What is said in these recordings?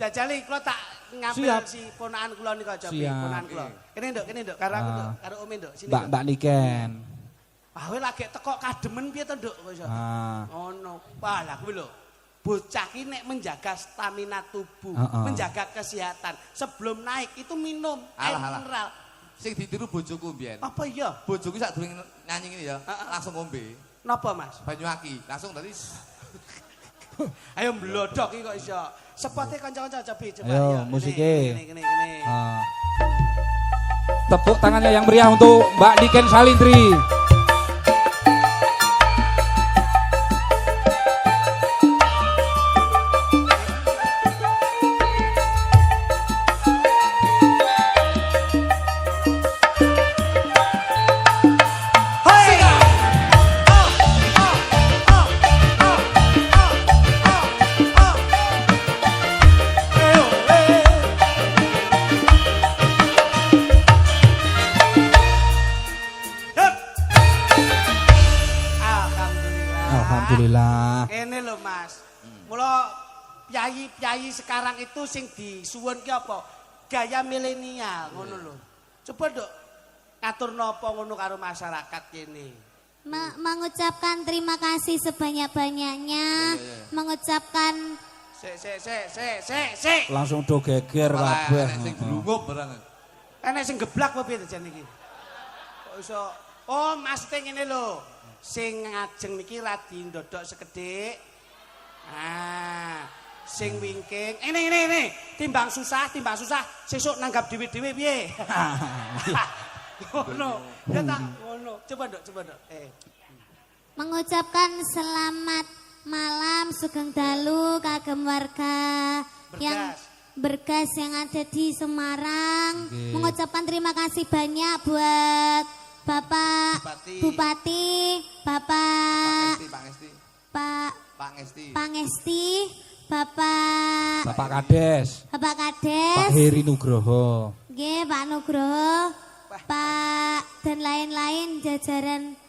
Jajali kula tak ngambil si ponakan kula nika Jopi, ponakan kula. Kene nduk, karo aku nduk, karo Ome nduk, sini. Mbak Niken. Ah kowe lagi teko kademen piye to nduk kok iso. Ngono. Wah, lah kuwi lho. Bocah ki nek menjaga stamina tubuh, menjaga kesehatan, sebelum naik itu minum air mineral. Sing ditiru bojoku mbiyen. Apa iya? Bojoku sak durung nyanyi ngene ya, langsung ngombe. Napa, Mas? Banyu aki, langsung tadi. Ayo mblodok iki kok iso. Sepote kanca-kanca coba. Ayo, musike. Kene. Tepuk tangannya yang meriah untuk Mbak Niken Salintri. Alhamdulillah. Ini loh Mas. Mula piyayi sekarang itu sing disuwun ki apa? Gaya milenial ngono lho. Coba Dok ngatur napa ngono karo masyarakat kene. Mengucapkan terima kasih sebanyak-banyaknya. Mengucapkan Sik. Langsung do geger kabeh. Sing glungup barang. Enek sing geblak apa piye jan iki? Kok iso? Oh, maksudnya ngene lho. Sing ngajeng niki radi ndodok sekedhik. Sing wingking. Ini. Timbang susah. Sesuk nanggap dhewe-dhewe piye? Ngono. Ya tak ngono. Coba Dok. mengucapkan selamat malam sugeng dalu kagem warga yang Bergas yang ada di Semarang. Mengucapkan terima kasih banyak buat Bapak Bupati, Bapak Pangesti, Bapak Kades, Pak Heri Nugroho, Pak Nugroho, Pak dan lain-lain jajaran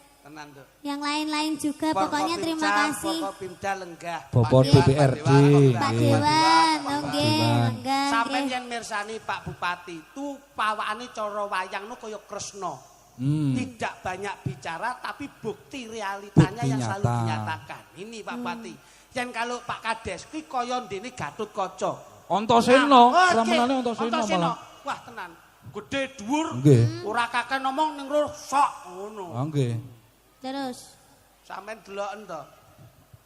yang lain-lain juga. Pokoknya terima kasih. Bapak DPRD, Pak Dewan, lenggah. Sampai yang mirsani Pak Bupati itu pawakane cara wayang no kaya Kresna. Tidak banyak bicara tapi bukti realitanya yang selalu dinyatakan. Ini Pak Bupati. Dan kalau Pak Kades ki kaya ndene Gatotkaca. Antasena, ramenane Antasena malah. Wah tenan. Gede dhuwur. Ora kakek ngomong ning roh sok ngono. Nggih. Terus sampean deloken to.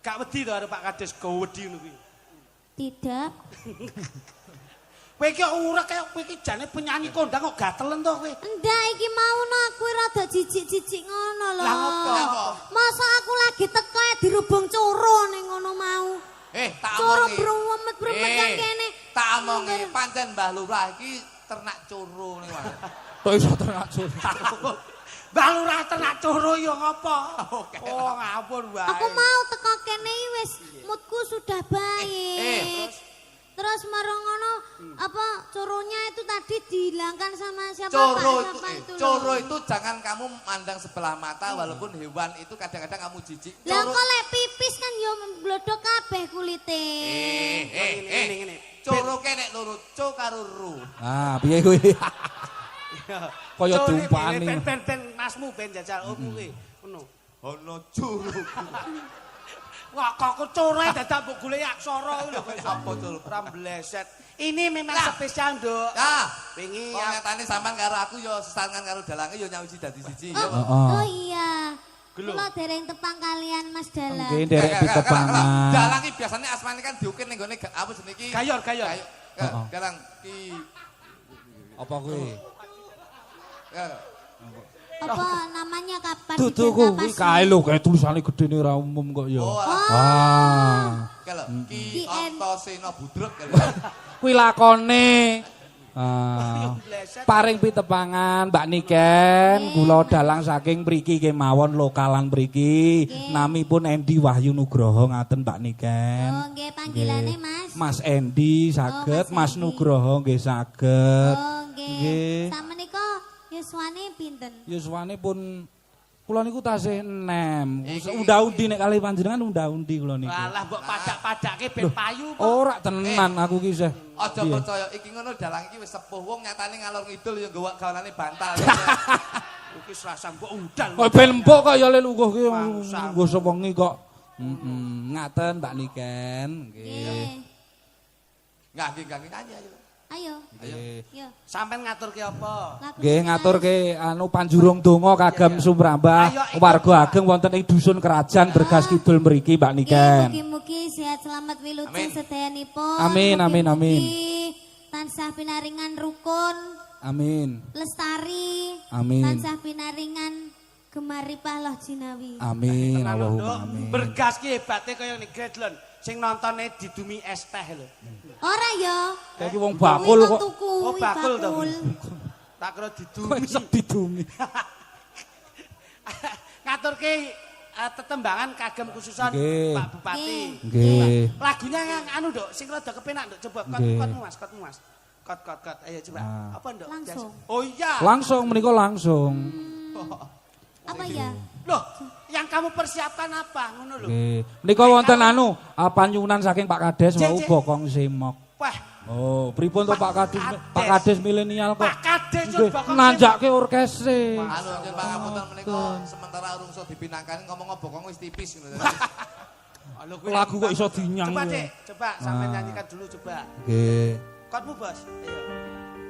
Gak wedi to arep Pak Kades go wedi ngono kuwi. Tidak. Kowe iki urek kaya kowe iki jane penyanyi kondang kok gatelen to kowe. Ndak iki mau aku rada jijik-jijik ngono lho. Lah ngopo? Masa aku lagi teko dirubung coro ning ngono mau. Tak coro omongi. brumet-brumet kan kene. Tak omongi pancen Mbah Lurah iki ternak coro ning wae. Kok iso ternak coro? Mbah Lurah ternak coro ya ngopo? Oh ngapun wae. Aku mau teko kene wis moodku sudah baik. Terus marang ngono apa coronya itu tadi dihilangkan sama siapa Coro itu jangan kamu mandang sebelah mata walaupun hewan itu kadang-kadang kamu jijik. Lah kok lek pipis kan yo mblodok kabeh kulite. Ngene. Coro kene loro co karo ru. Piye kuwi? Kaya dumpani. Ben masmu ben jajal kuwi. Ngono. Ono coro. Wah kok core dadak mbok golek aksara lho. Apa coro? Ora mbleset. Ini memang spesial, Nduk. Wingi nyatane sampean karo aku yo sesarengan karo dalange yo nyawiji dadi siji. Oh iya. Kula dereng tepang kalian Mas Dalang. Nggih, derek ditepangan. Dalang iki biasane asmane kan diukir ning gone apa jenenge iki? Gayor. Galang ki Apa kuwi? Apa namanya kapan? Dudu kuwi kae lho, kae tulisane gedene ra umum kok ya. Kalau Ki Antasena Budrek kuwi lakone. Paring pitepangan Mbak Niken, kula dalang saking mriki kemawon lokalan mriki. Namipun Endi Wahyu Nugroho ngaten Mbak Niken. Oh nggih panggilane Mas. Mas Endi saged, Mas Nugroho nggih saged. Oh nggih. Samenika yuswane pinten? Yuswane pun Kula niku tasih enem. Unda-undi nek kalih panjenengan unda-undi kula niku. Alah mbok padak-padake ben payu kok. Ora tenan aku ki isih. Aja percaya iki ngono dalang iki wis sepuh wong nyatane ngalor ngidul ya nggawa gawanane bantal. Iki serasa mbok undal. Kok ben empuk kok ya le lungguh ki nggo sewengi kok. Ngaten Mbak Niken. Nggih. Nggih ayo. Ayo. Nggih. Sampeyan ngaturke apa? Nggih ngaturke anu panjurung donga kagem sumrambah warga ageng wonten ing dusun kerajaan Bergas Kidul mriki Mbak Niken. Mugi-mugi sehat selamat wilujeng sedayanipun. Amin. Tansah pinaringan rukun. Amin. Lestari. Amin. Tansah pinaringan gemaripah loh jinawi. Amin. Allahumma amin. Bergas ki hebate kaya ning Gredlon sing nontone didumi es teh lho. Ora ya. Kayak wong bakul kok. Oh bakul to. Tak kira didumi. Kok didumi. Ngaturke tetembangan kagem khususan Pak Bupati. Nggih. Lagunya yang anu Nduk, sing rada kepenak Nduk, coba kotmu Mas. Kot. Ayo coba. Apa Nduk? Langsung. Oh iya. Langsung menika langsung. Apa ya? Loh, yang kamu persiapkan apa? Ngono lho. Nggih. Menika wonten anu, panyuwunan saking Pak Kades mau bokong semok. Wah, Oh, pripun to Pak Kades? Pak Kades milenial kok. Pak Kades yo bokong nanjake orkese. Anu njen pangapunten menika sementara urung iso dipinangkani ngomong bokong wis tipis ngono. Lagu kok iso dinyang. Coba Dek, coba sampean nyanyikan dulu coba. Nggih. Kotmu Bos. Ayo.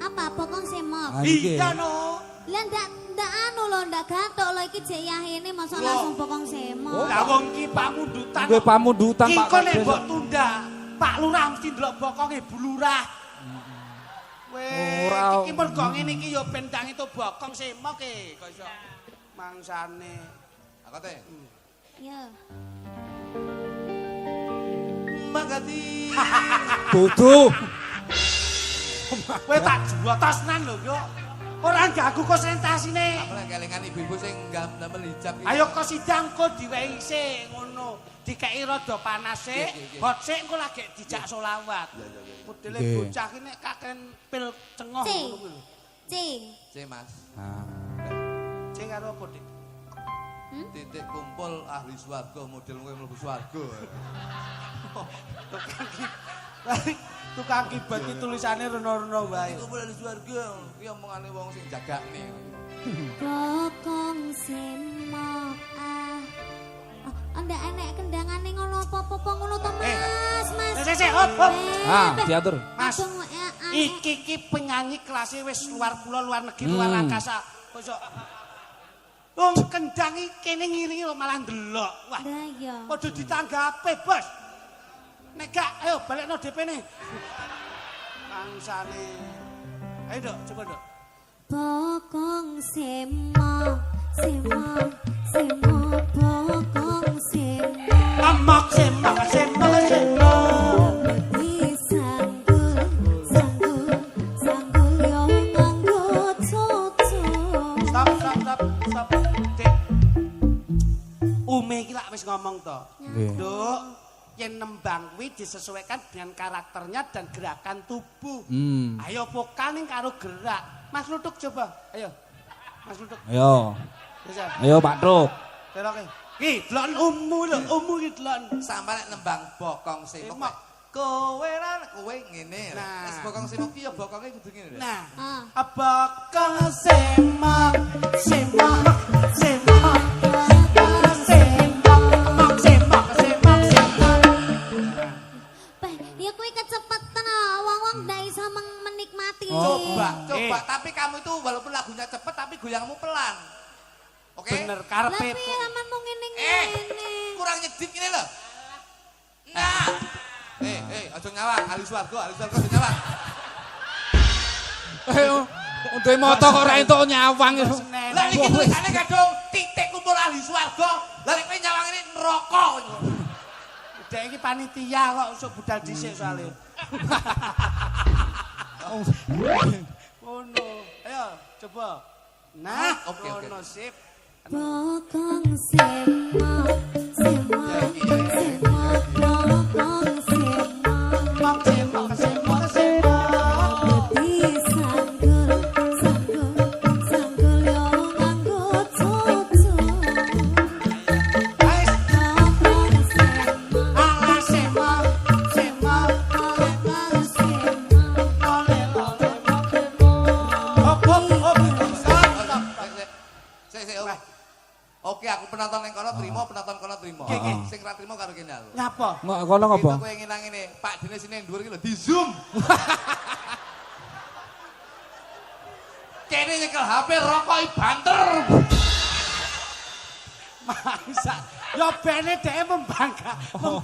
Apa bokong semok? Iya no. Lah ndak anu lho, ndak gathok lho iki jek yahene masa langsung bokong semok. Lah wong iki pamundutan. Nggih pamundutan Pak Kok nek Kades. mbok tunda, Pak Lurah mesti ndelok bokonge Bu Lurah. Weh, iki mergo ngene iki ya bentang itu bokong semok e kok iso mangsane. Akote. Ya. Magati. Dudu. Kowe tak juwotosnan lho yo. Ora ganggu konsentrasine. Apa lek kelingan ibu-ibu sing ndamel hijab iki. Ayo kok sidang kok diwehi sik ngono. Dikeki rada panas sik, hot sik engko lagi dijak selawat. Modele bocah iki nek kaken pil cengoh ngono kuwi. Cing. C Mas. Cing karo apa, Dik? Titik kumpul ahli swarga model kowe mlebu swarga. Tukang kibat iki tulisane rena-rena wae. Kumpul ahli swarga iki omongane wong sing jagakne. Bokong semok ah. Oh, ndak enek kendangane ngono apa-apa ngono to Mas, Mas. Sik, hop. Diatur. Mas. Iki penyanyi kelasnya wis luar pulau, luar negeri, luar angkasa. Kok iso wong kendang iki kene ngiringi lho malah ndelok. Wah. Lah iya. Padha ditanggape, Bos. Nek gak ayo balekno DP-ne. Bangsane. Ayo, Dok, coba, Dok. Bokong semok, semok, semok, bokong semok. Amok semok, semok, semok. Disanggul, sanggul, sanggul yo nganggo cucu. Stop. Dik. Ume iki lak wis ngomong to. Nggih. Nduk, yen nembang kuwi disesuaikan dengan karakternya dan gerakan tubuh. Ayo vokal ning karo gerak. Mas Lutuk coba. Ayo. Mas Lutuk. Ayo. Bisa. Ayo Pak Truk. Teroke. Ki, delon umu lho, umu ki delon. Sampe nek nembang bokong semok. Kowe ra kowe ngene. Nah. Wis bokong semok ki ya bokonge kudu ngene. Nah, Ah. bokong semok, semok, semok. Beh, ya kuwi kecepetan wong-wong ndak iso menikmati. Coba, tapi kamu itu walaupun lagunya cepet tapi goyangmu pelan. Oke? Bener Lah karepe. piye aman mung ngene-ngene. Kurang nyedip ini loh. Nah. Aja nyawang, ahli swarga aja nyawang. Untuk moto kok ora entuk nyawang. Lah iki tulisane kadung titik kumpul ahli swarga. Lah nek kowe nyawang ini neraka. Dek iki panitia kok usuk budal dhisik soalé. Oh no. Ayo coba. Nah, Oke. sip. Bokong semok, semok, semok, bokong semok. Semok. Disanggul, sanggul, sanggul yo nganggo cucu. penonton ning kono trimo, penonton kono trimo. Sing ra trimo karo kene aku. Ngapa? Kono ngapa? Kowe ngenang ngene, Pak Dene sini dhuwur iki lho di zoom. Kene nyekel HP rokoki banter. Mangsa. Ya bene dhek membayangkan. Wong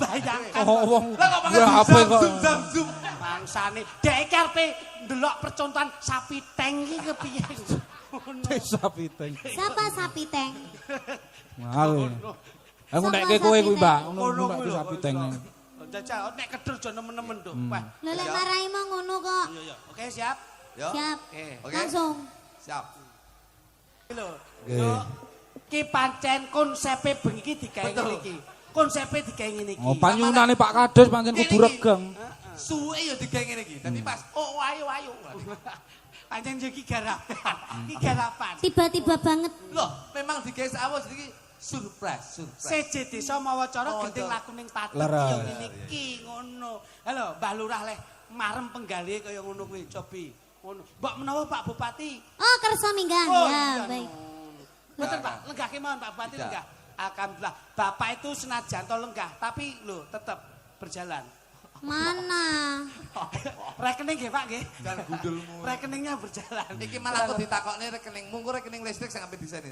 Lah kok pakai HP kok. zoom. Mangsane dhek iki arepe ndelok percontohan sapi teng iki kepiye. Sapi teng. Siapa sapi teng? Mau. Aku nekke kowe kuwi, Mbak. Ngono Mbak sapi teng. Jajal nek kedul aja nemen-nemen to. Wah. Lho lek marahi mah ngono kok. Iya. Oke, siap. Yo. Siap. Oke. Langsung. Siap. Lho. Oke. Yo. Ki pancen konsepe bengi iki digawe ngene iki. Konsepe digawe ngene iki. Oh, panyunane Pak Kades pancen kudu regeng. Suwe ya digawe ngene iki. Dadi pas Oh, ayo. Pancen yo iki garapan. Iki garapan. Tiba-tiba banget. loh, memang digawe sawas iki surprise. Seje desa mawa cara gending laku ning pati Leres. yo ngene iki ngono. Halo, Mbah Lurah leh marem penggalih kaya ngono kuwi, cobi. Ngono. Mbok menawa Pak Bupati. Oh, kersa minggah. Oh, Ya, iya, baik. Betul Pak, lenggah kemawon Pak Bupati lenggah. Alhamdulillah, Bapak itu senajan to lenggah, tapi lho tetep berjalan. Mana? Rekening nggih Pak nggih. Dan gundulmu. Rekeningnya berjalan. Iki malah aku ditakokne rekening, mungko rekening listrik sing sampe diseni.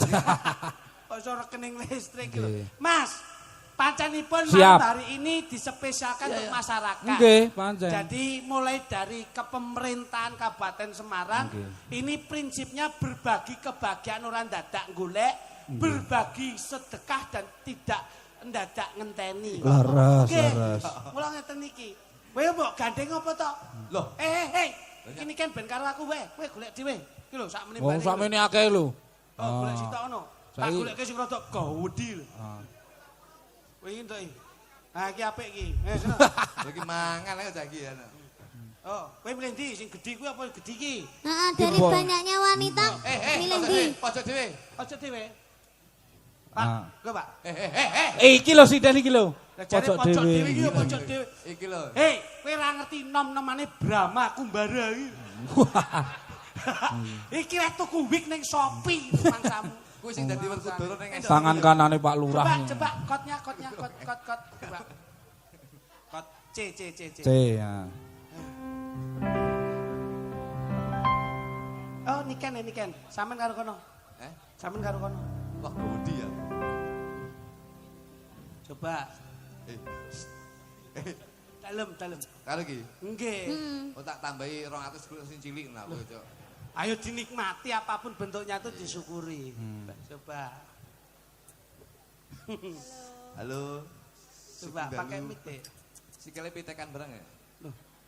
Kok iso rekening listrik lho. Mas, pancenipun Siap. malam hari ini disepesialkan untuk masyarakat. Nggih, pancen. Jadi mulai dari kepemerintahan Kabupaten Semarang, ini prinsipnya berbagi kebahagiaan orang dadak golek, berbagi sedekah dan tidak ndadak ngenteni. Laras. Mula ngeten iki. Kowe mbok gandeng apa to? Loh, Ini kan ben karo aku wae. Kowe golek dhewe. Iki lho sak meneh. Wong sakmene akeh lho. Oh, golek sitok ono. Tak Saiki- goleke sing rada gawedi lho. Kowe iki entuk iki. Nah, iki apik iki. Sono. lagi mangan ae jagi ya. Oh, kowe milih ndi sing gedhi kuwi apa gedhi iki? Nah, dari Ibu. banyaknya wanita, milih di. Pojok dhewe. Aja dhewe. Pak, Ah. lho Pak. Iki lho siden iki lho. Lah jare pojok dhewe iki ya pojok dhewe. Iki lho. Hei, kowe ora ngerti nom-nomane Brahma Kumbara iki. Iki wis tuku wig ning Shopee mangsamu. Kuwi sing dadi Werkudara ning Tangan kanane Pak Lurah. Coba kotnya. Kot. Coba. Kot C. C ya. Oh, niken. Sampeyan karo kono. Sampeyan karo kono. Wah, gawedi ya. Coba. Eh, Dalem. karo iki. Nggih. Oh tak tambahi 200 gula sing cilik nah kowe, Cok. Ayo dinikmati apapun bentuknya itu disyukuri. Coba. Halo. Coba pakai mic deh. Sikile pitekan bareng ya?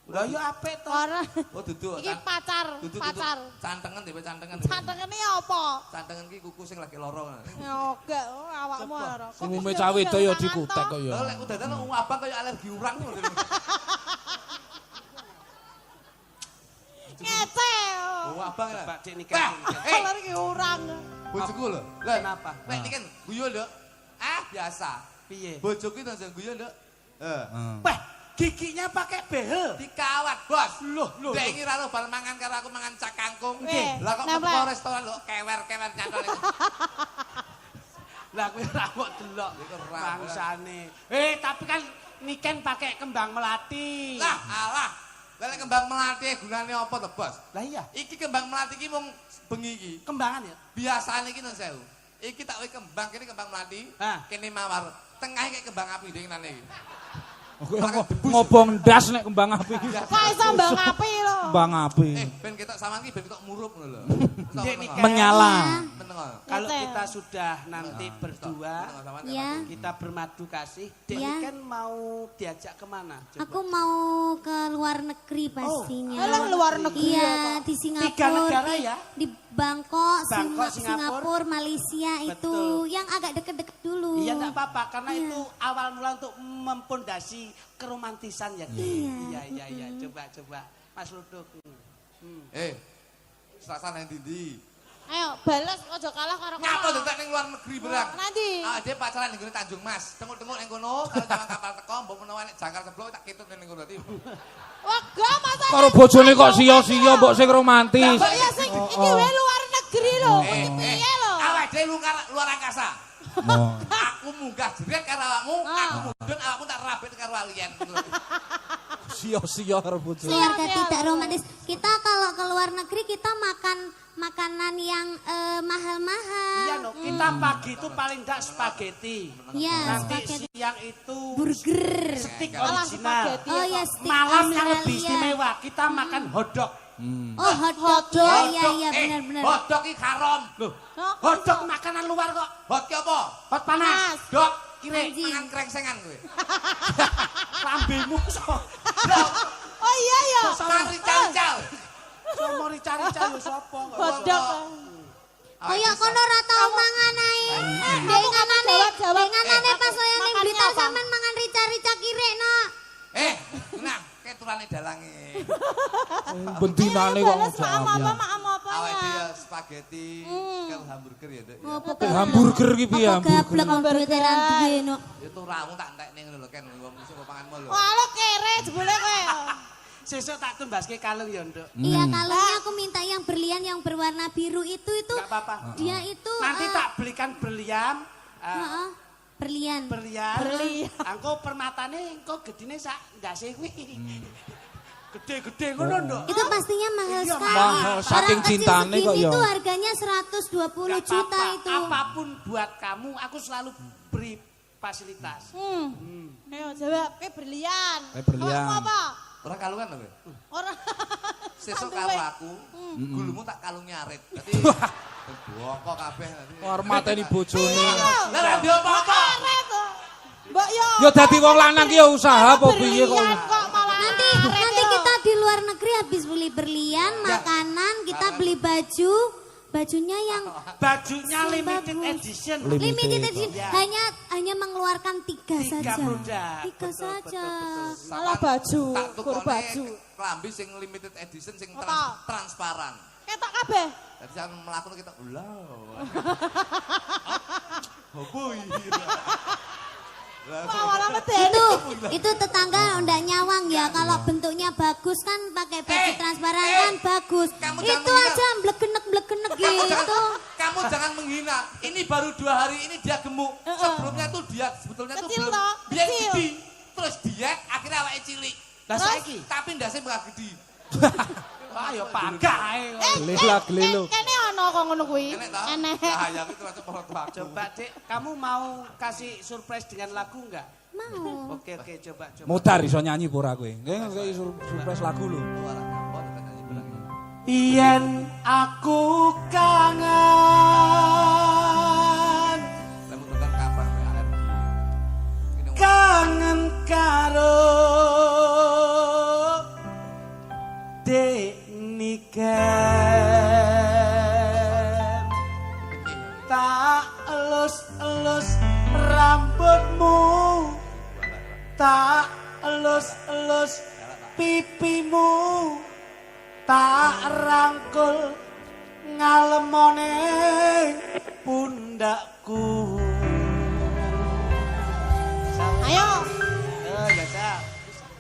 Lah yo apik to. Ora. Oh, dudu. Iki pacar. Cantengen dhewe cantengen. Cantengene apa? Cantengen ki kuku sing lagi loro. Ya enggak, awakmu ora. Umume cah wedok ya dikutek kok ya. Lho lek udadan wong abang kaya alergi urang ngono. Ngece. Wong abang lah. Coba cek nikah. Alergi urang. Bojoku lho. Lah Kenapa? Lek iki kan guyu lho. Biasa. Piye? Bojoku itu guyu lho. Wah, giginya pakai behel. Dikawat, Bos. Loh. Dek iki ra lo bal mangan karo aku mangan cak kangkung. Nggih. Lah kok Nempel. teko restoran lho kewer-kewer nyantol. Lah kowe ora kok delok Iku ora. bangsane. Tapi kan niken pakai kembang melati. Lah, alah. Lah lek kembang melati gunane apa to, Bos? Lah iya, Iki kembang melati iki mung bengi iki. kembangan ya. Biasane iki nang sewu. Iki tak wae kembang kene kembang melati, Hah. kene mawar. Tengah kayak kembang api dengane iki. Ngobong ndas nek kembang api iki. Kok iso mbang api lho. Kembang api. Ben ketok sampean iki ben ketok murup ngono lho. Dek nikah. Menyala. Meneng. Kalau Ngetel. kita sudah nanti berdua, Ya. kita bermadu kasih. Dek Ya. kan mau diajak kemana? Coba. Aku mau ke luar negeri pastinya. Alah, luar negeri Iya, apa? di Singapura. 3 negara ya? Di Bangkok, Bangkok, Singapura, Malaysia itu Betul. yang agak deket-deket dulu. Iya enggak apa-apa karena itu awal mula untuk mempondasi keromantisan ya. Iya. Coba. Mas Luduk. Serasan nang ndi? Ayo, bales aja kalah karo kono. Ngapa ndak ning luar negeri berang? Nanti. Dhewe pacaran ning gone Tanjung Mas. Tengok-tengok ning kono karo jaman kapal teko mbok menawa nek jangkar seblok tak ketut ning kono dadi. Wega masa. Karo bojone kok sia-sia mbok sing romantis. Kok ya sing iki wae luar negeri lho. Iki piye lho? Awake dhewe luar angkasa. Aku munggah jeret karo awakmu, aku mudhun awakmu tak rabet karo alian. Sia-sia karo bojo. Keluarga tidak romantis. Kita kalau ke luar negeri kita makan makanan yang mahal-mahal. Iya no, kita pagi itu paling enggak spaghetti. Iya, Nanti spaghetti. siang itu Burger. steak Alah, original. spaghetti. Oh ya, steak Malam yang lebih Australia. istimewa kita makan hotdog. Oh, hotdog. Iya, benar-benar. Hotdog iki haram. Loh, hotdog makanan luar kok. Hot ki apa? Hot panas. Dok, Kire Anjing. mangan krengsengan kowe. lambemu so. Oh iya ya. Mari cal-cal. Somo rica-rica yo sapa kok. Bodok. Kaya kono ora tau mangan ae. Denganane pas saya ning Blitar sampean mangan rica-rica kirek, Nak. Nah, keturane dalange. Bendinane kok Balas maam apa, ngejawab. maam apa Awake ya. dhewe spaghetti karo hamburger ya, Dek. Oh, ya. Hamburger ki piye Apa gablek wong duwite ra duwe, Nok. Itu ramu tak entekne ngono lho, Ken. Wong iso pangan mulu. Wah, lo kere jebule kowe. Sesuk tak tumbaske kalung ya, Nduk. Iya, kalungnya aku minta yang berlian yang berwarna biru itu. Enggak apa-apa. Dia itu Nanti tak belikan berlian. heeh, berlian. Berlian. Berlian. Engko permatane engko gedine sak ndase kuwi. Gede-gede ngono, Nduk. Itu pastinya mahal Iya, sekali. mahal. Saking Orang kecil cintane kok segini ya. itu harganya 120 Nggak juta apa-apa. itu. Apapun buat kamu, aku selalu beri fasilitas. Ayo jawab, kowe berlian. Berlian. Awakmu apa? Ora kalungan lho kowe. Ora. Sesuk Santuy. karo aku, gulumu tak kalung nyarit. Dadi bokok kabeh nanti. Hormateni bojone. Lah ra ndi apa-apa. Karet to. Mbok yo. Ya dadi wong lanang ki ya usaha apa piye kok. Berlian kok malah Nanti kita di luar negeri habis beli berlian, makanan, kita beli baju. Bajunya yang Bajunya limited bagus. edition. limited edition. Ya. Hanya mengeluarkan 3 Tiga saja. produk. 3 Betul, saja. malah baju, Tak gur tukone baju. klambi sing limited edition sing Apa? transparan. Ketok kabeh. Dadi sampe mlaku kita ulah. Hoboi. Malah medeni. Itu tetangga ndak nyawang ya. Kalau bentuknya bagus kan pakai baju transparan kan bagus. Kamu jangan Itu menghina. aja blegenek gitu. Kamu jangan menghina. Ini baru 2 hari ini dia gemuk. Sebelumnya tuh dia sebetulnya tuh Kecil belum toh, dia kecil. gede. Terus diet akhirnya awake cilik. Lah saiki. Tapi ndase bakal gede. Ayo pagae. Gelelo. Kene ono kok ngono kuwi. Enek ta? Enek. Bahaya itu termasuk orang tua aku. Coba, Dik, kamu mau kasih surprise dengan lagu enggak? Mau. Oke, coba. Modar iso nyanyi apa ora kowe? Nggih surprise lagu lho. Suara kapot kan nyanyi bilang. Yen aku kangen. Lemu tekan kapan kowe alergi. Ini Kangen karo Dek Niken. Tak elus-elus rambutmu, tak elus-elus pipimu, tak rangkul ngalemone pundakku. Ayo. Oh, ya, Sal.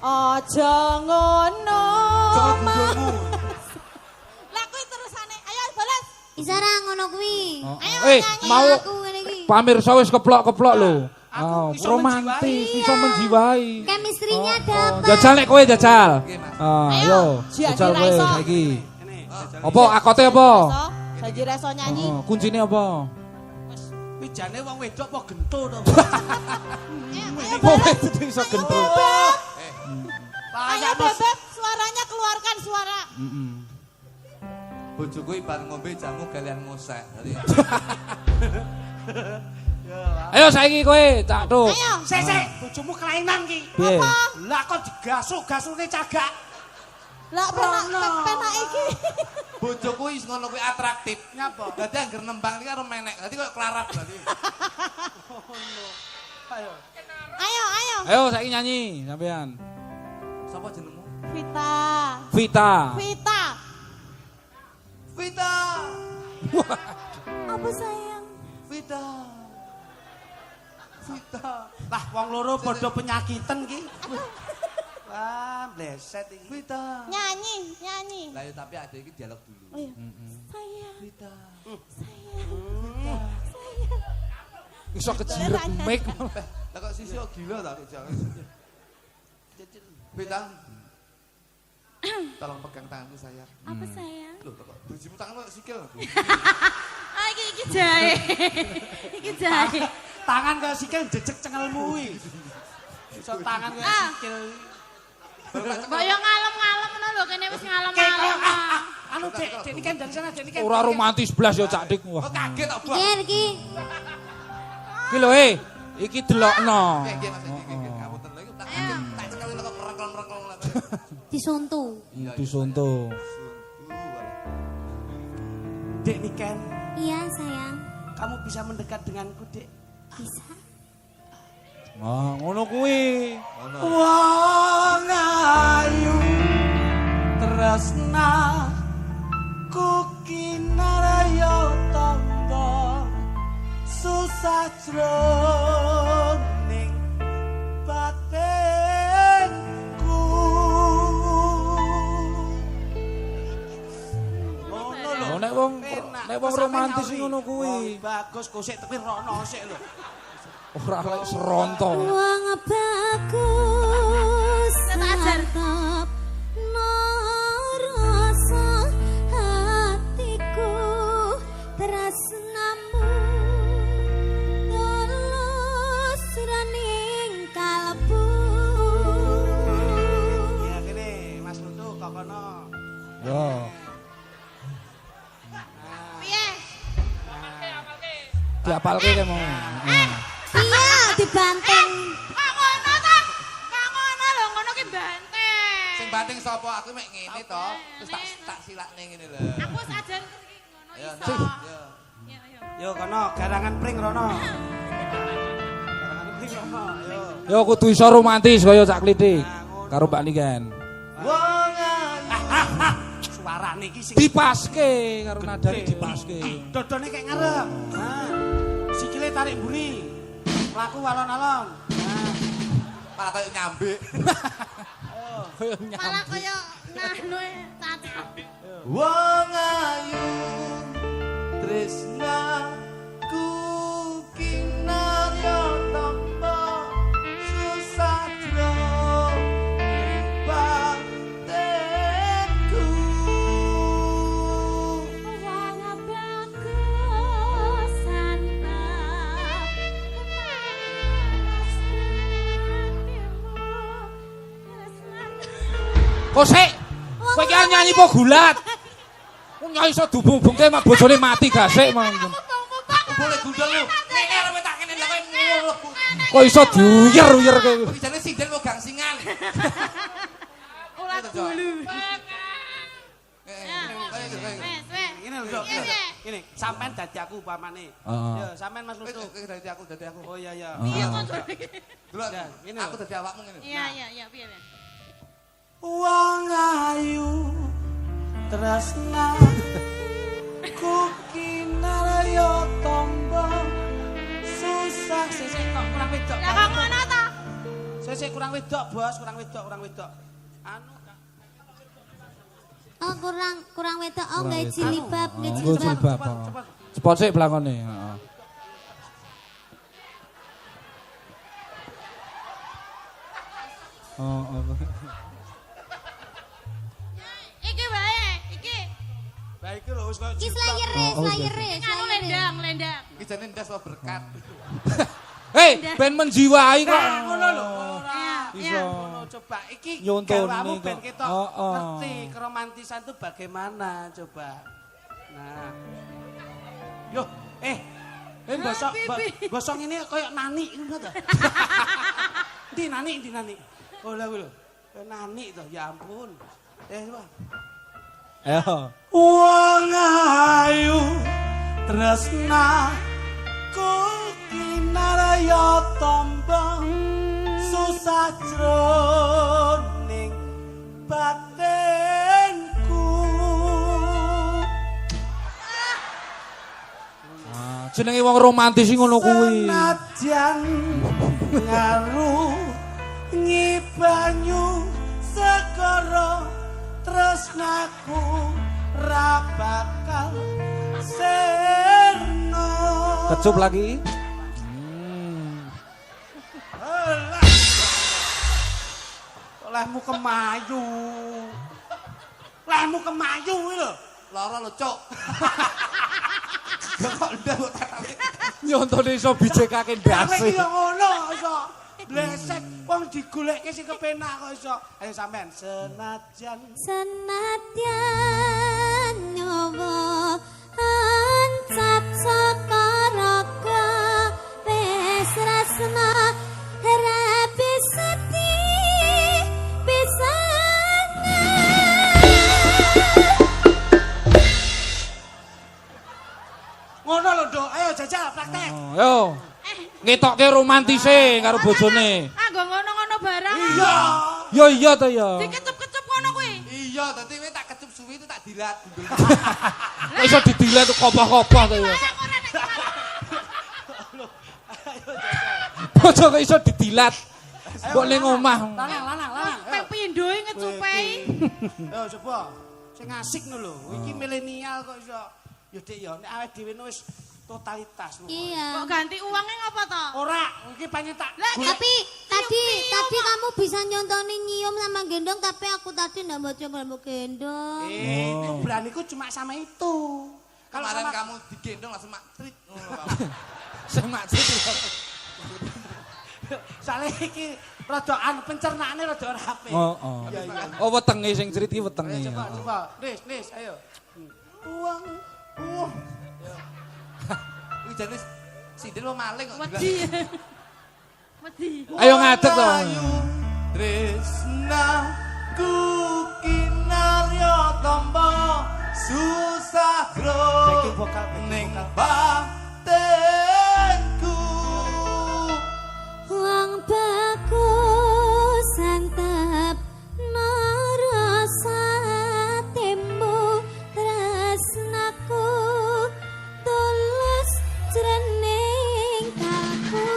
Aja ngono. Jangan Mas. budemu. Lah kuwi terusane. Ayo balas. Isara ngono kuwi. Ayo Eh, nyanyi. mau Aku ngene iki. pamirsa wis keplok-keplok lho. Aku Oh, iso romantis, menjiwai. iso menjiwai. Chemistry-nya Oh, dapat. jajal nek kowe jajal. Nggih, Mas. Ah, Ayo, yo, Ji, jajal Adi kowe Raiso. saiki. Ini, Apa akote apa? So, Saji reso nyanyi. Oh, kuncine apa? wijane wong wedok apa gento to? Ayo Kowe balas. itu iso Ayo gendro. bebek. Ayo Layak Mas. bebek. Suaranya keluarkan suara. Bojoku ibar ngombe jamu galian ngosek. Dadi Ayo saiki kowe tak tuk. Ayo. Sesek, bojomu kelainan ki. Piye? Lah kok digasuk-gasukne cagak. Lah penak iki. bojoku wis ngono kuwi atraktif. Nyapa? Dadi angger nembang iki karo menek. Dadi kok klarap dadi. Ayo. Ayo, ayo. Ayo saiki nyanyi sampean. Sapa jenengmu? Vita. Vita. Vita. Vita. Apa sayang? Vita. Vita. Lah wong loro padha penyakitan ki. Wah, bleset iki. Vita. Nyanyi, nyanyi. Lah ya tapi ada iki dialog dulu. Oh iya. Sayang, Vita. sayang, sayang. Iso kejiret mic. Lah kok sisi kok gila ta kok jangan. Betang. Tolong pegang tanganku sayang. Apa sayang? Loh kok bojimu tangan kok sikil. Ah iki jahe. Iki jahe. Tangan ke sikil jejeg cengelmu kuwi. Iso tangan ke sikil. Mbok yo ngalem-ngalem ngono lho kene wis ngalem-ngalem. Anu Dek niken dari sana Dek niken. Ora romantis blas yo Cak Dik. Wah. Kok kaget kok, Bang. Iki. Iki lho iki delokno. Nggih Mas iki ngapunten lho iku tak kaget tak cekeli kok merengkel-merengkel. Disuntu. Disuntu. Dek niken. Iya sayang. Kamu bisa mendekat denganku, Dek. Bisa. Ah, ngono kuwi. Wong ayu tresna ku kinaraya tangga susah jroning batinku. Ngono lho. Nek wong romantis ngono kuwi. Bagus kok sik tepi rono sik lho. Ora lek seronto. Wong bagus Tetap rasa hatiku tresnamu tulus raning kalbu. Ya kene Mas Lutu kok kono. Yo. piye? Diapalke ke mau. Iya dibanting. Kok ngono ta? Kok ngono lho, ngono ki banteng. Sing banting sapa? Aku mek ngene to. Terus tak silakne ngene lho. Aku sajen iki ngono Ya, iso. ya. Yo. Yo kono garangan pring rono. Garangan pring rono, yo. Yo kudu iso romantis kaya Cak Klitik. Karo Mbak Niken. Wong suarane iki sing Dipaske karo nadane dipaske. dodone kayak ngarep. Nah. Sikile tarik mburi. Laku alon-alon. Nah. Malah kayak nyambik. Kaya Malah kaya nanu cacat. Wong ayu tresnaku kinarya tamba susah jroning batinku. Wong bagus Kok sik? Kowe iki nyanyi po gulat. Wong nyanyi iso dubung-bungke mak bojone mati gasik mah. Boleh gundul lu. Ngene arep tak kene lha kowe ngulek. Kok iso diuyer-uyer kowe. Kok jane sinden kok gangsingan. ulat bulu. Ngene lho, Ini sampean dadi aku upamane. Heeh. Ya, sampean Mas Lutu. Dadi aku. Oh iya ya. Piye kok jare? Delok, Ya, ngene aku dadi awakmu ngene. Iya, piye. Wong ayu tresna ku kinarya tamba susah sesek kok kurang wedok. Lah kok ngono ta? Sesek kurang wedok, Bos, kurang wedok. Anu Oh kurang wedok. Oh nggak wedok. jilbab, nggak Nggo jilbab. jilbab. Cepot sik blangone, heeh. Oh. Iki wae, iki. Lah iki lho wis koyo Ki slayere. Anu lendang. Iki jane ndas wae berkat. Hei, ben menjiwai kok. ngono lho. Iso. Ngono coba iki Nyontoni gawamu kok. ben ketok Heeh. ngerti keromantisan itu bagaimana coba. Nah. Yo, gosong ini koyo nani ngono ta. Ndi nani. Oh lha kuwi lho. Nani to, ya ampun. Coba. Ayo. Wong ayu tresna ku kinarya tamba susah jroning batinku. Jenenge wong romantis iki ngono kuwi. Senajan ngaru ngibanyu segara tresnaku ra bakal serno. Kecup lagi. Lehmu kemayu. Lehmu kemayu iki lho. Lara lho, Cuk. Kok ndak kok tatame. Nyontone iso bijekake ndase. Iki yo ngono iso. Blesek wong digolekke sing kepenak kok iso. Ayo sampean senajan nyoba ancap sakaraga wis rasna rapi sedih pisane. ngono lho, Nduk. Ayo jajal praktek. Yo. Ngetokke romantise karo bojone. Anggo ngono-ngono barang. Iya. Yo iya to ya. Dikecup-kecup ngono kuwi. Iya, dadi kowe tak kecup suwi itu tak dilat. Kok iso didilet kopoh-kopoh to ya. Bojo kok iso didilat. Kok ning omah. Lanang. Ping pindho ngecupai. Yo coba. Sing asik ngono lho. Iki milenial kok iso. Yo Dik yo nek awake dhewe wis totalitas. Iya. Kok ganti uangnya ngapa to? Ora, iki pancen tak. Tapi tadi kamu bisa nyontoni nyium sama gendong, tapi aku tadi ndak mau coba gendong. Beraniku cuma sama itu. Kalau Kemarin sama kamu digendong langsung mak trit ngono kamu. Sing maksud. soalnya iki rada pencernaane rada ora apik. Oh. Iya. Oh wetenge sing criti wetenge. Coba. Nis, ayo. Uang. Iki jane sindir mau maling kok. Wedi. Wedi. Ayo ngadeg to. Tresnaku kinarya tampa susah Backing bro vokal, ning batinku. Wong bagus santap narasa temu tresnaku tulus jroning kalbu.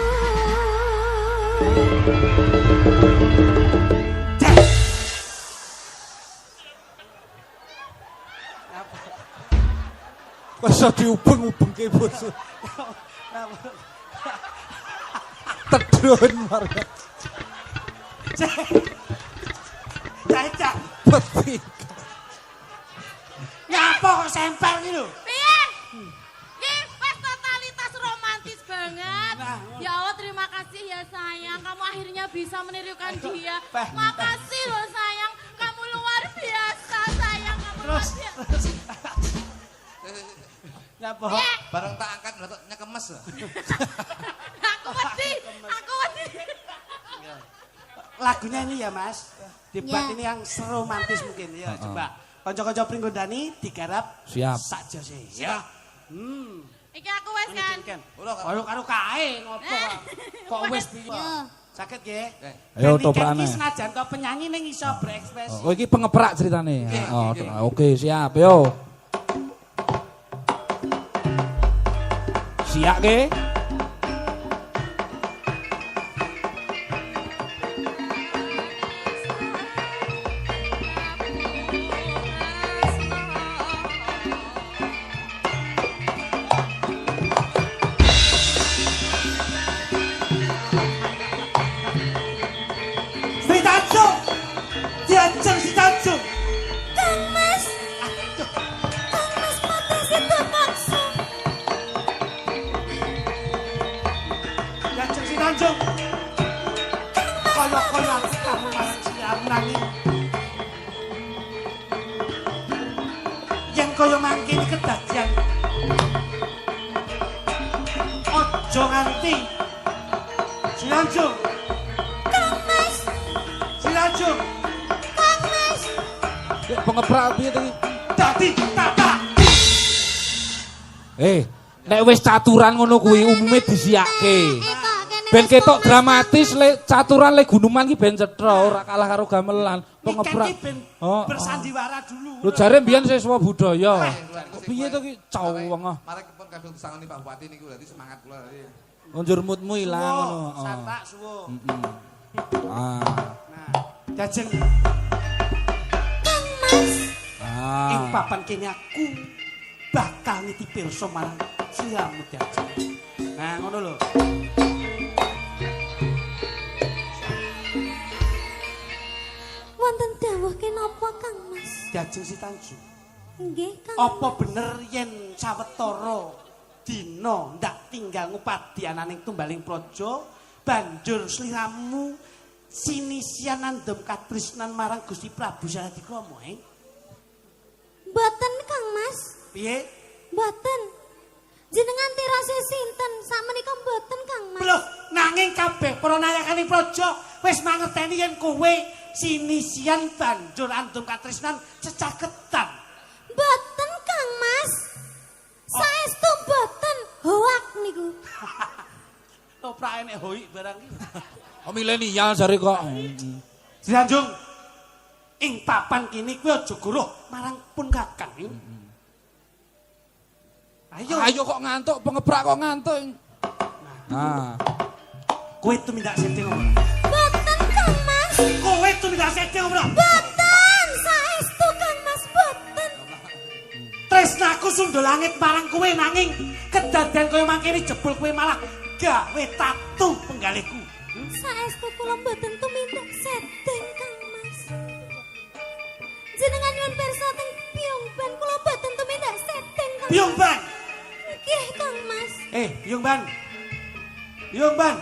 Masa diubeng-ubengke bojo. Tedhon marga. Cacak. Peti. Nyapa kok sempel iki lho? Piye? Ki wis totalitas romantis banget. Nah, Ya Allah, terima kasih ya sayang. Kamu akhirnya bisa menirukan dia. Peh. Makasih loh sayang. Kamu luar biasa sayang. Kamu luar Terus. biasa. Nyapa? Bareng tak angkat ndatoknya kemes. Aku wedi. Lagunya ini ya Mas. Debat Ya. ini yang seromantis mungkin ya. Coba. Kanca-kanca Pringgondani digarap Siap. saja sih. Ya. Iki aku wis kan. Ayo karo kae ngopo kok. Kok wis piye? Yo. Sakit nggih. Ayo, Band toprane. iki senajan to penyanyi ning iso berekspresi. Oh iki pengeprak ceritane. Oh, oke siap yo. Siap ke? Sri Tanjung. Diajeng Sri Tanjung. Kang Mas pantas itu langsung. Diajeng Sri Tanjung. Kaya-kaya kamu marang siar nanging. Yen kaya mangkene kedadian. Ojo nganti. Sri Tanjung. Sri Tanjung. Pengeprak piye to iki? Dadi tata. Nek wis caturan ngono kuwi umume disiake. Ben ketok dramatis lek caturan lek gunuman ki ben cetha ora kalah karo gamelan. Pengeprak. Iki ben Oh, bersandiwara dulu. Lho jare mbiyen siswa budaya. Piye to ki caweng. Mari pun kadung disangoni Pak Bupati niku dadi semangat kula dadi. Njur moodmu ilang ngono. Santak suwo. Ah. Nah, dajeng Ah. ing papan kene aku bakal niti pirsa marang siramu dajeng. Nah, ngono lho. dawuhke napa Kang Mas? Diajeng si Tanjung. Nggih Kang. Apa bener yen sawetara dina ndak tinggal ngupadyananing tumbaling praja banjur sliramu sinisian nandhem katresnan marang Gusti Prabu Saladikrama, Mboten Kang Mas. Piye? Mboten. Jenengan tirase sinten? Sakmenika mboten Kang Mas. Loh, nanging kabeh para nayakaning praja wis mangerteni yen kowe sinisian banjur andhem katresnan cecaketan. Mboten Kang Mas. Saestu mboten hoak niku. Oprake nek hoik barang iki. Oh milenial jare kok. Sinanjung ing papan kini kuwi aja guruh marang pun Kakang. Ayo kok ngantuk, pengebrak kok ngantuk. Nah. Kowe tumindak setting ora? Mboten Kang Mas. Kowe tumindak setting ora? Mboten. Saestu Kang Mas mboten. Tresnaku sundul langit marang kowe nanging kedadean kowe mangkene jebul kowe malah gawe tatu penggalihku. Saestu kula mboten tumindak setting Kang Mas. Jenengan nyuwun pirsa teng Pyongban kula mboten tumindak setting Kang. Pyongban. Nggih Kang Mas. Pyongban. Pyongban.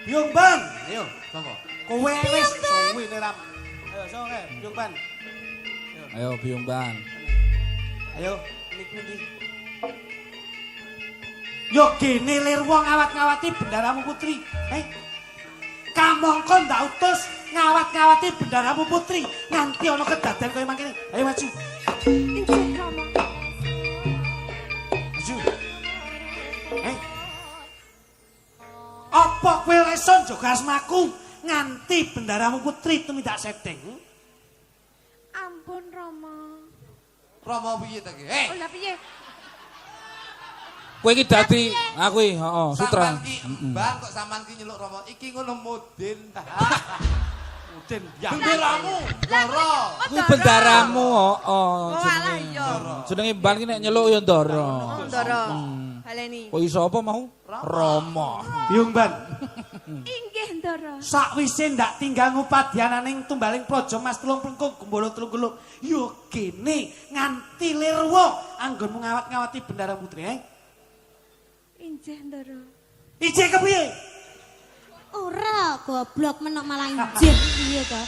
Pyongban. Ayo, sapa? Kowe wis suwi neram. Ayo, sapa Pyongban? Ayo Pyongban. Ayo, nik-niki. Yo gene lir wong ngawat-ngawati bendaramu putri. Kamangka ndak utus ngawat-ngawati bendaramu putri nganti ana kedaden kowe mangkene. Ayo maju. Injih Rama. Maju. Apa kowe iso njaga asmaku nganti bendaramu putri tumindak setting? Ampun Rama. Rama piye ta iki? Oh lha piye? Kowe iki dadi aku iki, heeh, sutra. Sampeyan ki Mbah kok sampean ki nyeluk Rama. Iki ngono Mudin. Mudin ya. Benderamu, Ndara. Ku bendaramu, heeh. Oh alah iya. Jenenge Mban ki nek nyeluk ya Ndara. Ndara. Baleni. Kok iso apa mau? Rama. Pyongban. Inggih Ndara. Sakwise ndak tinggal ngupadyananing tumbaling praja Mas Tulung Plengkung Gumbala Tulung yo kene nganti lirwa anggonmu ngawat-ngawati bendara putri. Injih Ndara. Ije kepiye? Ora goblok menok malah injih piye to?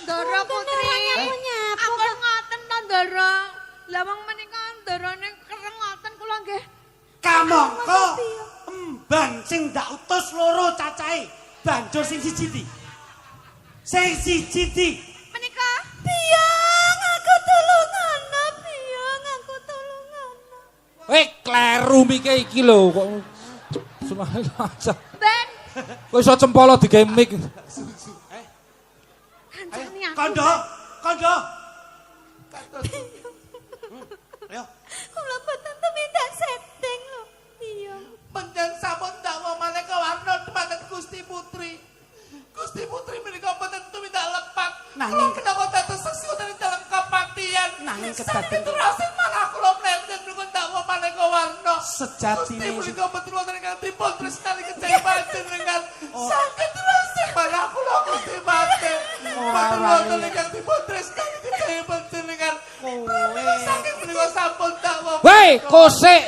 Ndara putri. Nyapu-nyapu Ampun ngoten to Ndara. Lah wong menika Ndarane kereng ngoten kula nggih. Kamangka emban sing ndak utus loro cacahe banjur sing siji ndi? Sing siji ndi? Menika Biang aku tulungan, biang aku tulungan. Kleru mike iki lho kok semahe aja. Ben. Kok iso cempala digawe mik. Kancane aku. Kondo. Ayo. Kula boten tumindak setting lho. Iya. Panjen sampun ndak mau maneka warna dhumateng Gusti Putri. Gusti Putri menika mboten tumindak lepat. Nanging Kenapa dados sesuatu dalam kepatian? Nanging sakit kedaden rasin malah kula mleten niku ndak mau maneka warna. sejatine Gusti menika mboten wonten ingkang dipun tresnani kecewa jenengan. Sakit rasin malah kula Gusti mate. Mboten wonten ingkang dipun tresnani kecewa jenengan. Sakit menika sampun ndak mau. Wei, kosek.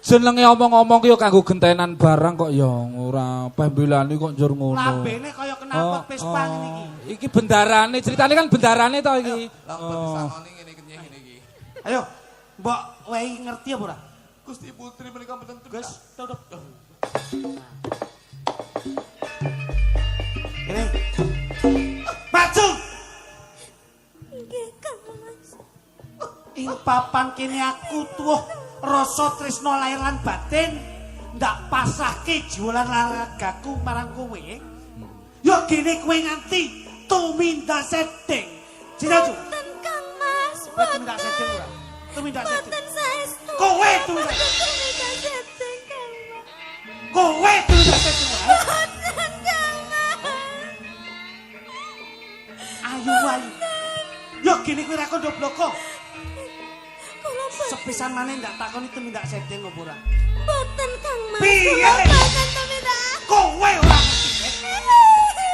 Jenenge omong-omong ki yo kanggo gentenan barang kok ya ora pembelani kok njur ngono. lambene kaya kenapa Vespa ngene iki. Iki bendarane, ceritane kan bendarane to iki. Lah sangoni ngene ngene iki. Ayo, Mbok wehi ngerti apa ora? Gusti Putri menika mboten Gus, tugas. tutup. Ini. Maju. Nggih Kang Mas. Ing papan kene aku tuwuh rasa tresna lahir lan batin ndak pasahke jiwa lan ragaku marang kowe. Yo kene kowe nganti tumindak setting. Jinaju. Boten Kang Mas. Kowe tumindak setting ora? Tumindak setting. Boten saestu. Kowe tumindak. Tumindak setting Kang Mas. Kowe tumindak setting ora? Boten Kang Mas. Ayo wae. Yo kene kowe ra kondo bloko. Kula Sepisan maneh ndak takoni tumindak setting opo ora? boten Kang Mas. Piye? Kula boten tumindak. Kowe ora ngerti.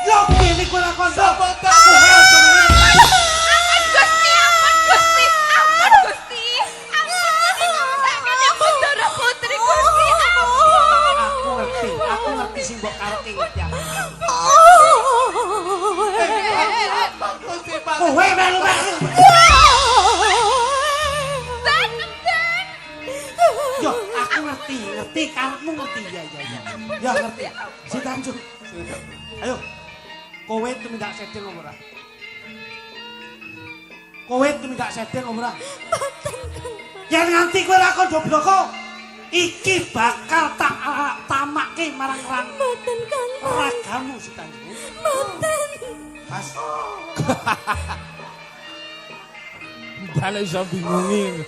Yo kene nganti kowe ra kondo. Sapa tak? Aku ngerti sing mbok karoke ngerti aku. Gusti Patih. Kowe melu-melu. Yo, aku ngerti karepmu ngerti. Ya. Ya ngerti. Si Tanjung. Ayo. Kowe tumindak sedeng apa ora? Kowe tumindak sedeng apa ora? Yen nganti kowe ra kondo bloko, iki bakal tak tamake marang Mboten Kang. ragamu si Tanjung. Mboten. Mas. Balik iso bingungi.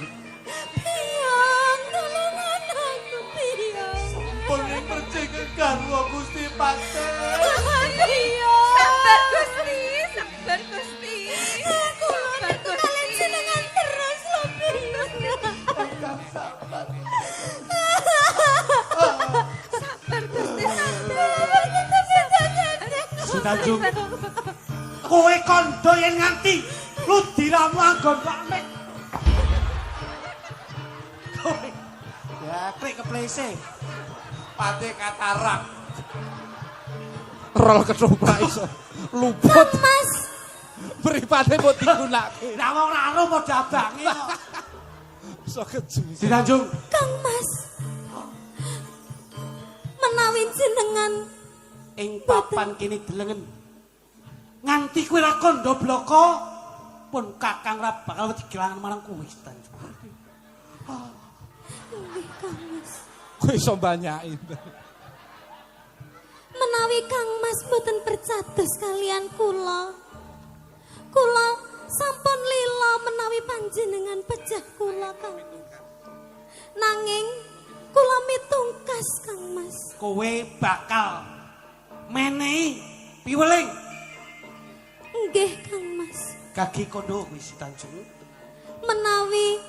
Piyang, tolongan aku piyang. Pengin percaya karo Gusti Patih. Piyang. Sabar Gusti, sabar Gusti. Kula kalian senengan terus lho piyang. Sabar. Sabar Gusti, Si Tanjung. Kowe kondo yen nganti lu diramu anggon pamit. Kowe. Ya, klik keplese. Patih katarak. Rol ketoprak iso luput. Mas, Mripate mbok digunakake. Lah wong ra ro padha abange kok. Iso keju. Si Tanjung. Kang Mas. Menawi jenengan Ing papan kene delengen. Nganti kowe ra kondo bloko pun Kakang ra bakal wedi kelangan marang kowe Si Tanjung. nggih Kang Mas. Kowe iso banyakin. Menawi Kang Mas mboten percados kalian kula. Kula sampun lila menawi panjenengan pejah kula Kang Mas. Nanging kula mitungkas Kang Mas. Kowe bakal menehi piweling Nggih Kang Mas. gagi kondo kowe Si Tanjung. Menawi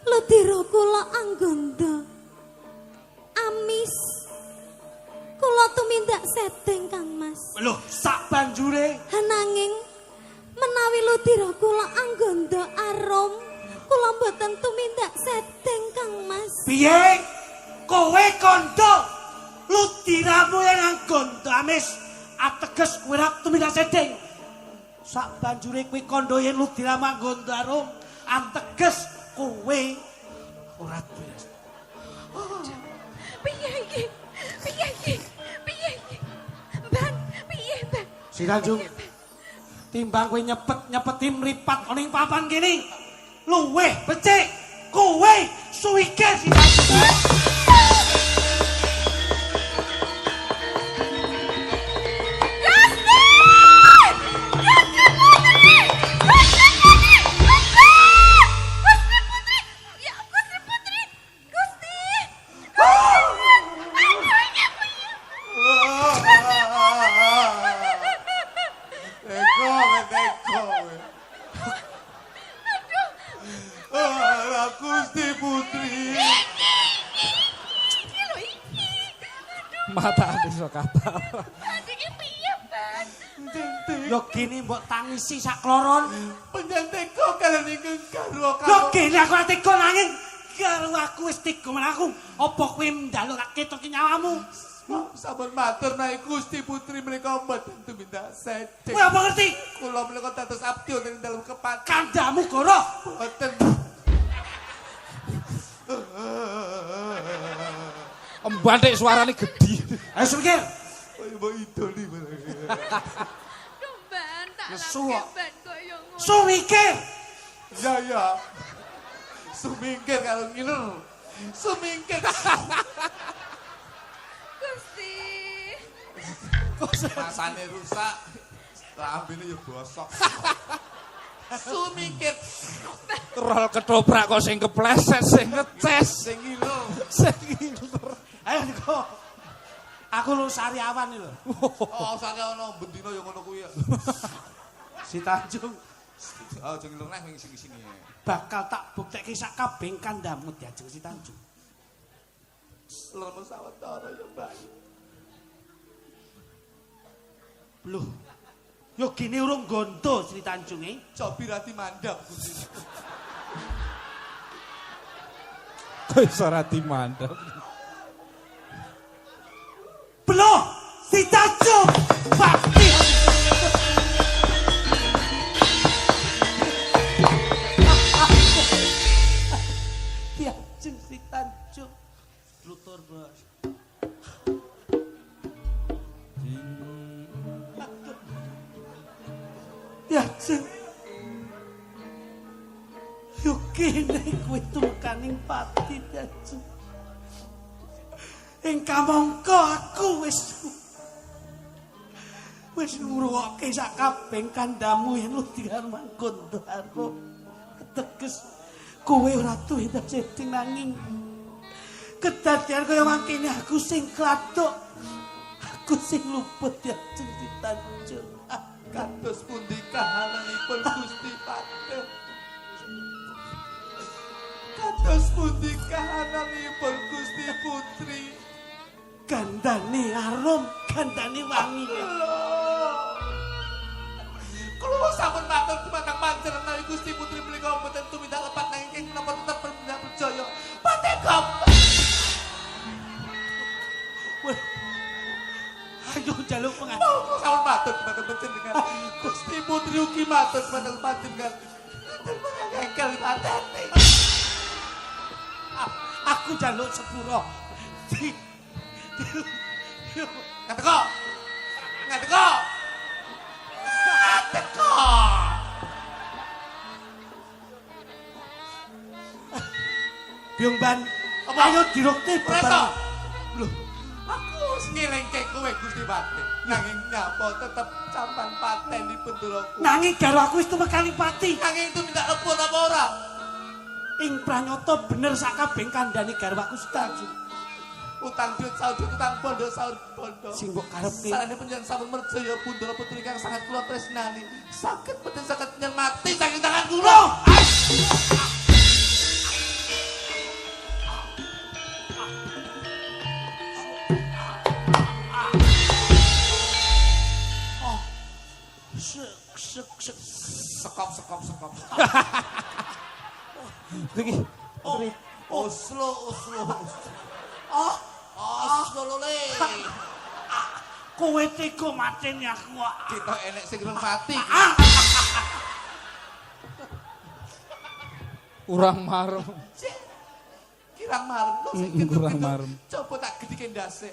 ludira kula anggondo amis kula tumindak setting Kang Mas. Lho, sak banjure Nanging menawi ludira kula anggondo arum kula mboten tumindak setting Kang Mas. piye kowe kondo ludiramu yang anggondo amis ateges kowe ra tumindak sedeng. Sak banjure kowe kondo yen ludiramu anggondo arum ateges kowe ora duwe. piye iki? Piye iki? Piye iki? Ban, piye ban? Si Tanjung, timbang kowe nyepeti mripat ana ing papan kene, luweh becik kowe suwike Si Tanjung. Gusti Putri. Mata iso kata. Adike piye, Ban? Yo gini mbok tangisi sak kloron. Penjanteko kalian ingkang karo Yo gini aku ora tega nanging karo aku wis tega men aku. Apa kowe ndaluk tak ketok nyawamu? sampun matur naik Gusti Putri menika mboten tumindak sedhek. Kowe apa ngerti? Kula menika dados abdi wonten ing dalem kepat. Kandamu goro. Mboten. Embantik suarane gedhi. Ayo sepikir. Kaya mbok idoli. Duh, Ban, tak Nesu lagi kok. Ban koyo ngono. Sumikir. Ya. Sumingkir karo ngiler. Sumingkir. Gusti. Matane rusak. Lambene yo bosok. Sumingkir Rol ketoprak kok sing kepleset, sing ngeces, sing ngiler. sing ngiler. Ayo Niko. Aku lu sariawan iki lho. Oh, sakake ana bendina yo ngono kuwi. Si Tanjung Oh, jeng ngiler neh sing-sing. bakal tak buktekke sak kabeh kandamu diajeng Si Tanjung. Lemes sawetara yo, Mbak. Loh, Yo gini urung gondo Sri Tanjung e. Cobi rati mandap Gusti. Kok iso rati mandap. Bloh, Sri Tanjung. Bakti. Tiajeng Sri Tanjung. Lutur, Bos. Tiajeng. Yo kene kowe tukaning pati Tiajeng. Ing kamangka aku wis ngrungokke sak kabeh kandamu yen Ludian Mangkundaro. Teges kowe ora duwe sedhing nanging kedadian kaya mangkene aku sing klathuk. Aku sing luput Tiajeng Tanjung. Kados pundi kahananipun Gusti Patih? Kados pundi kahananipun Gusti Putri? Gandane arum, gandane wangi. Kula sampun matur dumateng panjenengan Gusti Putri menika mboten tumindak lepat nanging menapa tetep percaya. Patih Gombang. Ayo jaluk pengajian. Kula sampun matur dumateng panjenengan Gusti Putri ugi matur dumateng panjenengan. Engkel patene. Aku jaluk sepuro. Ngateko. Ngateko. Ngateko. Biung Ban, ayo dirukti Presto. Lho, aku wis ngelingke kowe Gusti Patih. Nanging nyapa tetep sampan patenipun Ndaraku. nanging karo aku wis tumekaning pati. Nanging itu minta leput apa ora? Ing pranyata bener sak kabeh kandhane garwaku Tanjung. Utang duit saud utang bondo saud bondo. Sing mbok karepe. Salane panjenengan sampun merjaya Bundara Putri kang sangat kula tresnani. Saged boten saged nyemati saking tangan kula. Sekop. Iki Oslo. Oh, Oslo le. Kowe tega mateni aku kok. Kita enek sing urung mati. kurang marem. Kirang marem kok sing Kurang marem. Coba tak gedike ndase.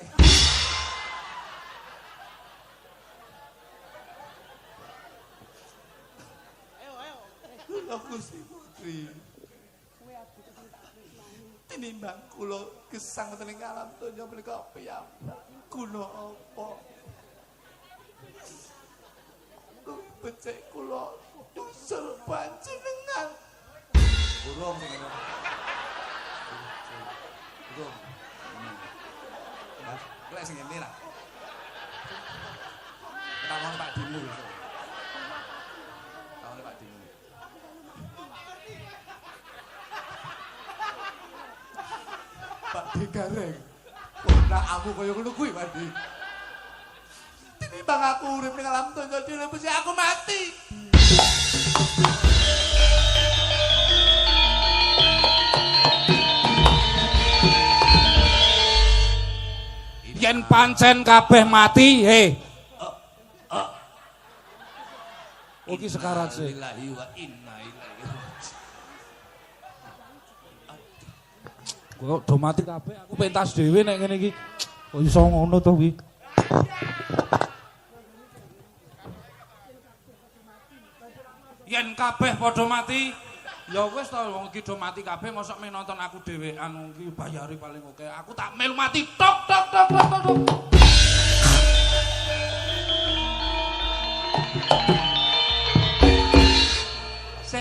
Ayo. Gusti Putri. Tinimbang kula gesang wonten ing alam donya menika piyambak. Guna apa? Becik kula usul panjenengan. Burung sing ngene. Burung. Lek sing ngene lah. Ketawon Pak Dimu. Ketawon Pak Dimu. Pak Digareng. Ora aku kaya ngono kuwi, Pak Di. Tinimbang aku urip ning alam donya dhewe mesti aku mati. Yen pancen kabeh mati, Iki sekarat sih. Lillahi wa inna ilaihi raji'un. Kok do mati kabeh aku pentas dhewe nek ngene iki. Kok iso ngono to kuwi? Yen kabeh padha mati, ya wis to wong iki do mati kabeh mosok meh nonton aku dhewean iki bayari paling oke. Aku tak melu mati tok.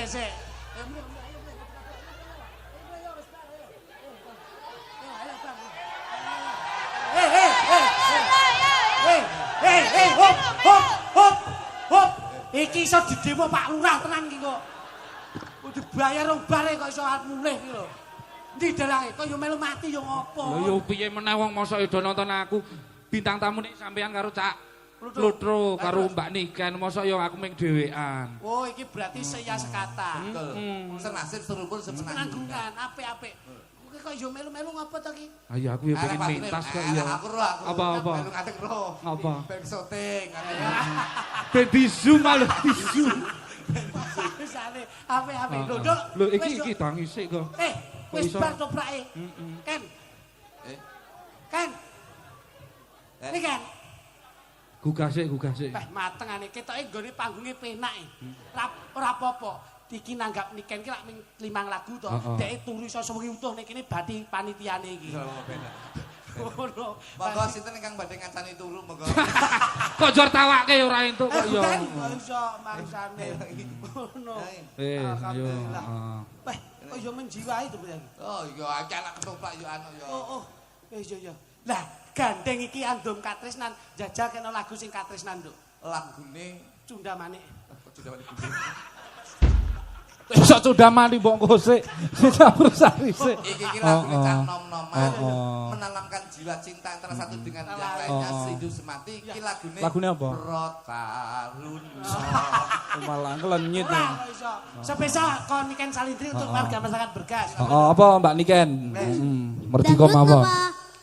Sik. Hop. Iki iso didemo Pak Lurah tenan iki kok. Kudu bayar wong bare kok iso arep mulih iki lho. Ndi dalange kok yo melu mati yo ngopo? Lho yo piye meneh wong mosok do nonton aku bintang tamu nek sampean karo Cak Plutro karo Mbak Niken, mosok yo aku ming dhewean. Oh, iki berarti seya sekata. Senasib seruput Penanggungan, apik-apik. Kowe kok yo melu-melu ngopo to ki? Ayo aku yo pengen mintas kok yo. Aku roh. Apa-apa? Melu ngadeg roh. Apa? Ben syuting. Ben di zoom malah di zoom. Misale apik-apik. Lho iki tangisik kok. Wis bar toprake. Ken. Ken. Iki kan. Gugah sik. Matengane ketoke nggone panggunge penak. Ora apa-apa. Iki nanggap Niken ki lak 5 lagu to. Deke turu iso sewengi utuh nek kene badhe panitiane iki. Ngono. Monggo sinten ingkang badhe ngancani turu monggo. Kok jor tawake ora entuk kok yo. Iso mangsane. Ngono. Ayo. Kok yo menjiwai to iki. Oh iya iki anak ketoprak yo anu yo. Oh. Iya. Lah, gandeng iki andum katresnan, jajal kena lagu sing katresnan, Nduk. Lagune Cunda Manik. Cunda Manik Budi. Iso Cunda Manik mbok engko sik. Campur sari sik. Iki lagune cah nom-noman menanamkan jiwa cinta antara satu dengan yang lainnya sehidup semati. Iki lagune apa? Protaruna. Malah ngelenyit. Iso. Spesial kon Niken Salindri untuk warga masyarakat Bergas. Apa Mbak Niken? Mertikom apa?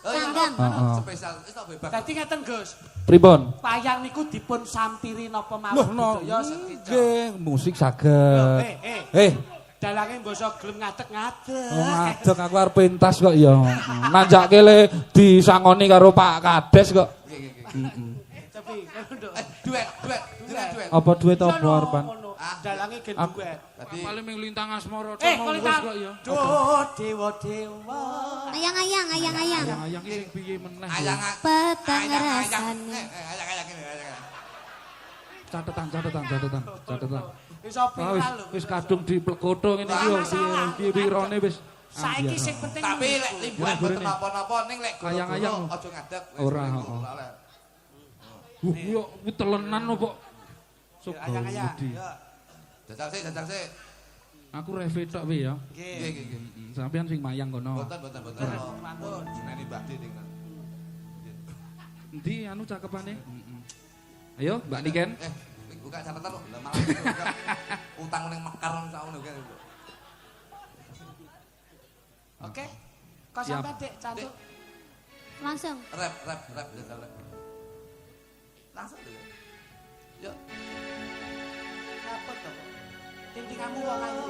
Sanggang. Spesial itu bebas. Dadi ngeten, Gus. Pripun? Wayang niku dipun sampiri napa Loh, mawon budaya sedaya. nggih, musik saged. Dalange mbasa gelem ngadeg-ngadeg. Ngadeg aku arep pentas kok ya. Nanjake le disangoni karo Pak Kades kok. Tapi Duet. Apa duet apa arepan? Dalange gen duet. Dadi Paling ming lintang asmara Kolintang kok ya. Dewa. Ayang. Ayang iki sing piye meneh? ayang Petang rasane. ayang ini. Catetan. Iso viral lho. Wis kadung diplekoto ngene iki yo piye wirone wis. Saiki sing penting Tapi lek limbuhan mboten napa-napa ning lek Ayang-ayang. aja ngadeg. Ora, yo telenan opo? ayang-ayang. Jajal sik. Aku reve tok piye ya. Nggih. Sampeyan sing mayang kono. Boten. Seneni badhe ning. Endi anu cakepane? Ayo, Mbak Niken. Buka catatan lho, lah malah utang ning Mekar ngono kan. Oke. Kok sampe Dik cantuk. Langsung. Rap jajal rap. Langsung tuh. Yuk. Apa to? Tintinganmu wong ayu.